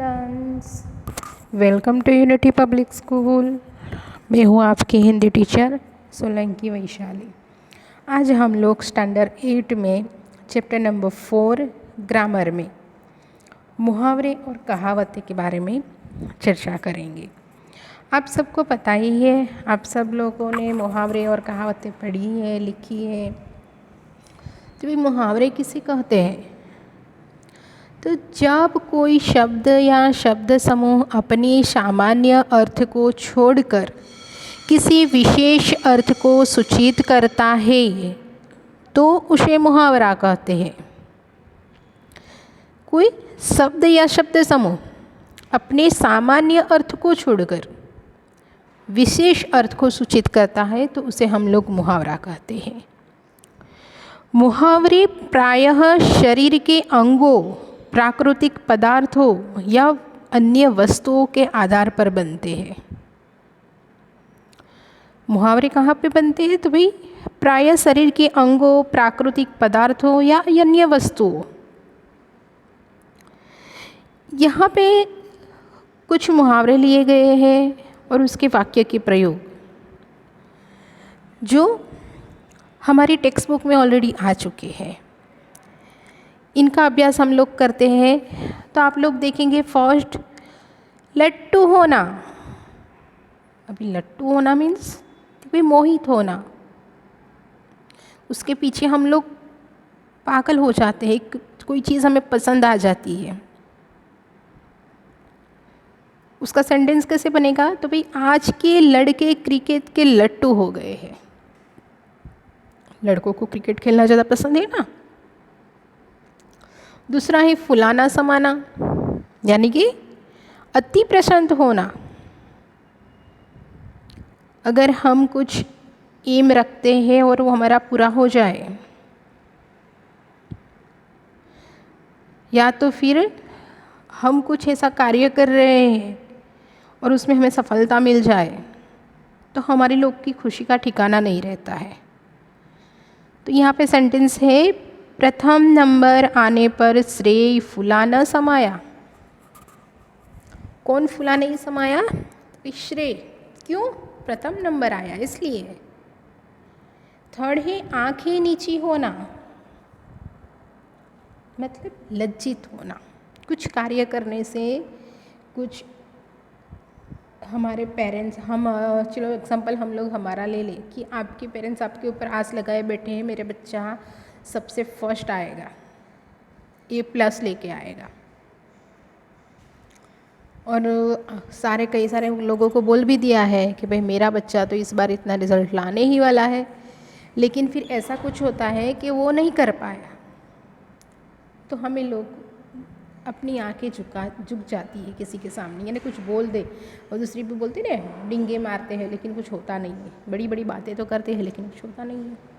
Students, welcome to Unity public school. मैं हूँ आपकी हिंदी टीचर सोलंकी वैशाली। आज हम लोग स्टैंडर्ड 8 में चैप्टर नंबर 4 ग्रामर में मुहावरे और कहावतें के बारे में चर्चा करेंगे। आप सबको पता ही है, आप सब लोगों ने मुहावरे और कहावतें पढ़ी है, लिखी है। तो ये मुहावरे किसे कहते हैं? तो जब कोई शब्द या शब्द समूह अपने सामान्य अर्थ को छोड़कर किसी विशेष अर्थ को सूचित करता है तो उसे मुहावरा कहते हैं। कोई शब्द या शब्द समूह अपने सामान्य अर्थ को छोड़कर विशेष अर्थ को सूचित करता है तो उसे हम लोग मुहावरा कहते हैं। मुहावरे प्रायः शरीर के अंगों, प्राकृतिक पदार्थों या अन्य वस्तुओं के आधार पर बनते हैं। मुहावरे कहाँ पे बनते हैं? तो भाई प्रायः शरीर के अंगों, प्राकृतिक पदार्थों या अन्य वस्तुओं। यहाँ पे कुछ मुहावरे लिए गए हैं और उसके वाक्य के प्रयोग जो हमारी टेक्स्ट बुक में ऑलरेडी आ चुके हैं। इनका अभ्यास हम लोग करते हैं। तो आप लोग देखेंगे, फर्स्ट लट्टू होना। अभी लट्टू होना मीन्स भाई मोहित होना। उसके पीछे हम लोग पागल हो जाते हैं, कोई चीज़ हमें पसंद आ जाती है। उसका सेंटेंस कैसे बनेगा? तो भाई आज के लड़के क्रिकेट के लट्टू हो गए हैं। लड़कों को क्रिकेट खेलना ज़्यादा पसंद है ना। दूसरा है फुलाना समाना, यानी कि अति प्रसन्न होना। अगर हम कुछ एम रखते हैं और वो हमारा पूरा हो जाए, या तो फिर हम कुछ ऐसा कार्य कर रहे हैं और उसमें हमें सफलता मिल जाए तो हमारे लोग की खुशी का ठिकाना नहीं रहता है। तो यहाँ पे सेंटेंस है, प्रथम नंबर आने पर श्रेय फूला न समाया। कौन फूला नहीं समाया? श्रेय। क्यों? प्रथम नंबर आया इसलिए। थर्ड है आंखें नीची होना, मतलब लज्जित होना। कुछ कार्य करने से कुछ हमारे पेरेंट्स, हम चलो एग्जांपल हम लोग हमारा ले लें कि आपके पेरेंट्स आपके ऊपर आस लगाए बैठे हैं, मेरे बच्चा सबसे फर्स्ट आएगा, A+ लेके आएगा। और कई सारे लोगों को बोल भी दिया है कि भाई मेरा बच्चा तो इस बार इतना रिज़ल्ट लाने ही वाला है, लेकिन फिर ऐसा कुछ होता है कि वो नहीं कर पाया तो हमें लोग अपनी आंखें झुक जाती है किसी के सामने। यानी कुछ बोल दे और दूसरी भी बोलते ना, डिंगे मारते हैं लेकिन कुछ होता नहीं है। बड़ी बड़ी बातें तो करते हैं लेकिन कुछ होता नहीं है।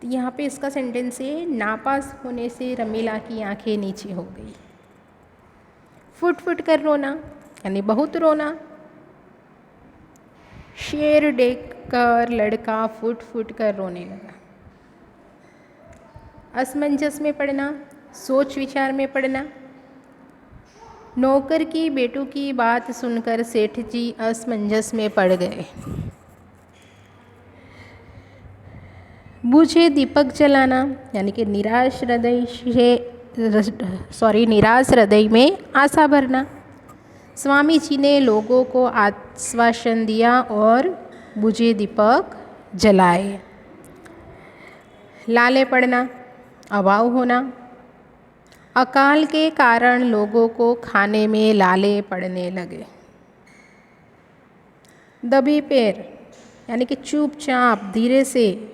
तो यहाँ पे इसका सेंटेंस है, नापास होने से रमीला की आंखें नीचे हो गई। फुट फुट कर रोना, यानी बहुत रोना। शेर देख कर लड़का फुट फुट कर रोने लगा। असमंजस में पड़ना, सोच विचार में पड़ना। नौकर की बेटू की बात सुनकर सेठ जी असमंजस में पड़ गए। बुझे दीपक जलाना, यानी कि निराश हृदय में आशा भरना। स्वामी जी ने लोगों को आश्वासन दिया और बुझे दीपक जलाए। लाले पड़ना, अभाव होना। अकाल के कारण लोगों को खाने में लाले पड़ने लगे। दबे पैर, यानी कि चुपचाप धीरे से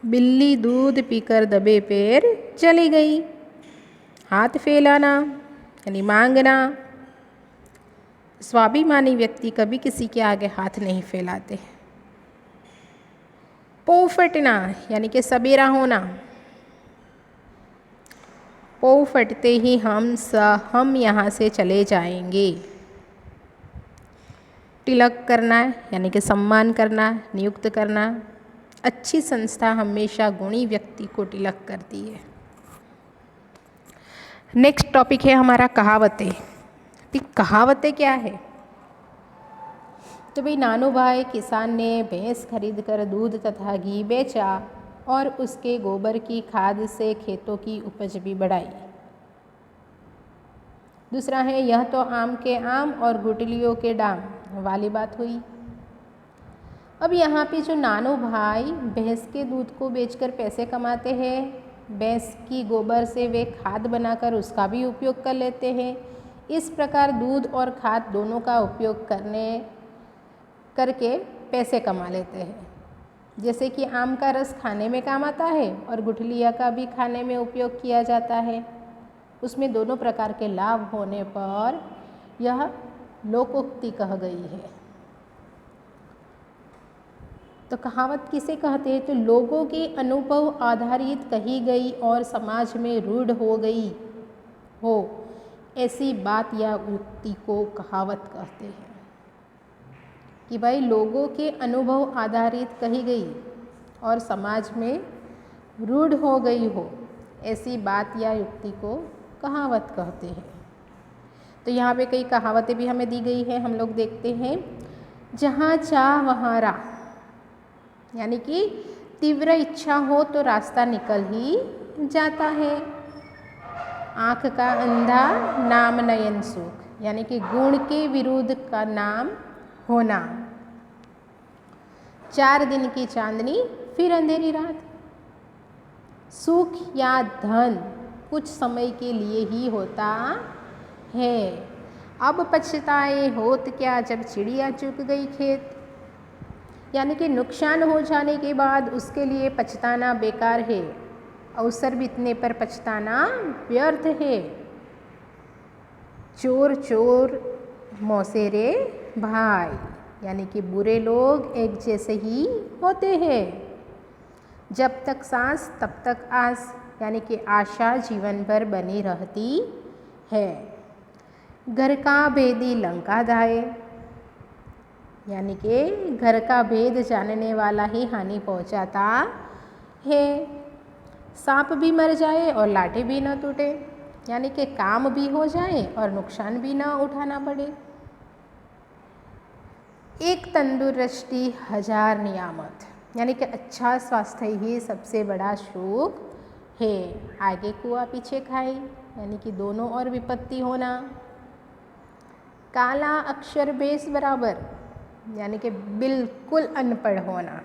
बिल्ली दूध पीकर दबे पैर चली गई। हाथ फैलाना, यानी मांगना। स्वाभिमानी व्यक्ति कभी किसी के आगे हाथ नहीं फैलाते। पौ फटना, यानी कि सबेरा होना। पौ फटते ही हम यहाँ से चले जाएंगे। तिलक करना, यानी कि सम्मान करना, नियुक्त करना। अच्छी संस्था हमेशा गुणी व्यक्ति को तिलक करती है। नेक्स्ट टॉपिक है हमारा कहावतें। ठीक, कहावतें क्या है? तो भाई, नानू भाई किसान ने भैंस खरीद कर दूध तथा घी बेचा और उसके गोबर की खाद से खेतों की उपज भी बढ़ाई। दूसरा है, यह तो आम के आम और गुठलियों के डाम वाली बात हुई। अब यहाँ पे जो नानू भाई भैंस के दूध को बेचकर पैसे कमाते हैं, भैंस की गोबर से वे खाद बनाकर उसका भी उपयोग कर लेते हैं। इस प्रकार दूध और खाद दोनों का उपयोग करके पैसे कमा लेते हैं। जैसे कि आम का रस खाने में काम आता है और गुठलिया का भी खाने में उपयोग किया जाता है। उसमें दोनों प्रकार के लाभ होने पर यह लोकोक्ति कह गई है। तो कहावत किसे कहते हैं? तो लोगों के अनुभव आधारित कही गई और समाज में रूढ़ हो गई हो ऐसी बात या युक्ति को कहावत कहते हैं। कि भाई, लोगों के अनुभव आधारित कही गई और समाज में रूढ़ हो गई हो ऐसी बात या युक्ति को कहावत कहते हैं। तो यहाँ पे कई कहावतें भी हमें दी गई है, हम लोग देखते हैं। जहाँ चाह वहाँ राह, यानी कि तीव्र इच्छा हो तो रास्ता निकल ही जाता है। आँख का अंधा नाम नयन सुख, यानी कि गुण के विरुद्ध का नाम होना। 4 दिन की चांदनी फिर अंधेरी रात। सुख या धन कुछ समय के लिए ही होता है, अब पछताए होत क्या जब चिड़िया चुग गई खेत। यानी कि नुकसान हो जाने के बाद उसके लिए पछताना बेकार है, अवसर बीतने पर पछताना व्यर्थ है। चोर चोर मौसेरे भाई, यानी कि बुरे लोग एक जैसे ही होते हैं। जब तक सांस तब तक आस, यानी कि आशा जीवन भर बनी रहती है। घर का भेदी लंका धाये, यानी कि घर का भेद जानने वाला ही हानि पहुंचाता है। सांप भी मर जाए और लाठी भी न टूटे, यानी कि काम भी हो जाए और नुकसान भी ना उठाना पड़े। एक तंदुरुस्ती 1000 नियामत, यानी कि अच्छा स्वास्थ्य ही सबसे बड़ा सुख है। आगे कुआ पीछे खाई, यानी कि दोनों और विपत्ति होना। काला अक्षर बेस बराबर, यानी कि बिल्कुल अनपढ़ होना।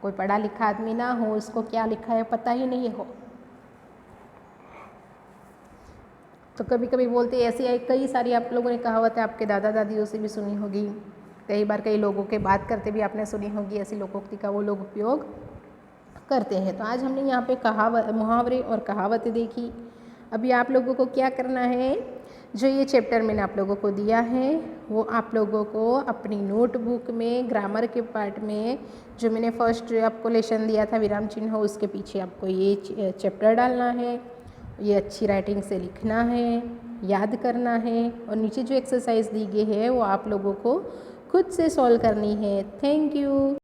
कोई पढ़ा लिखा आदमी ना हो, उसको क्या लिखा है पता ही नहीं हो। तो कभी कभी बोलते ऐसी कई सारी आप लोगों ने कहावतें आपके दादा दादियों से भी सुनी होगी। कई बार कई लोगों के बात करते भी आपने सुनी होगी, ऐसी लोकोक्ति का वो लोग उपयोग करते हैं। तो आज हमने यहाँ पे मुहावरे और कहावतें देखी। अभी आप लोगों को क्या करना है, जो ये चैप्टर मैंने आप लोगों को दिया है वो आप लोगों को अपनी नोटबुक में ग्रामर के पार्ट में, जो मैंने फर्स्ट आपको लेसन दिया था विराम चिन्ह, उसके पीछे आपको ये चैप्टर डालना है। ये अच्छी राइटिंग से लिखना है, याद करना है, और नीचे जो एक्सरसाइज दी गई है वो आप लोगों को खुद से सॉल्व करनी है। Thank you.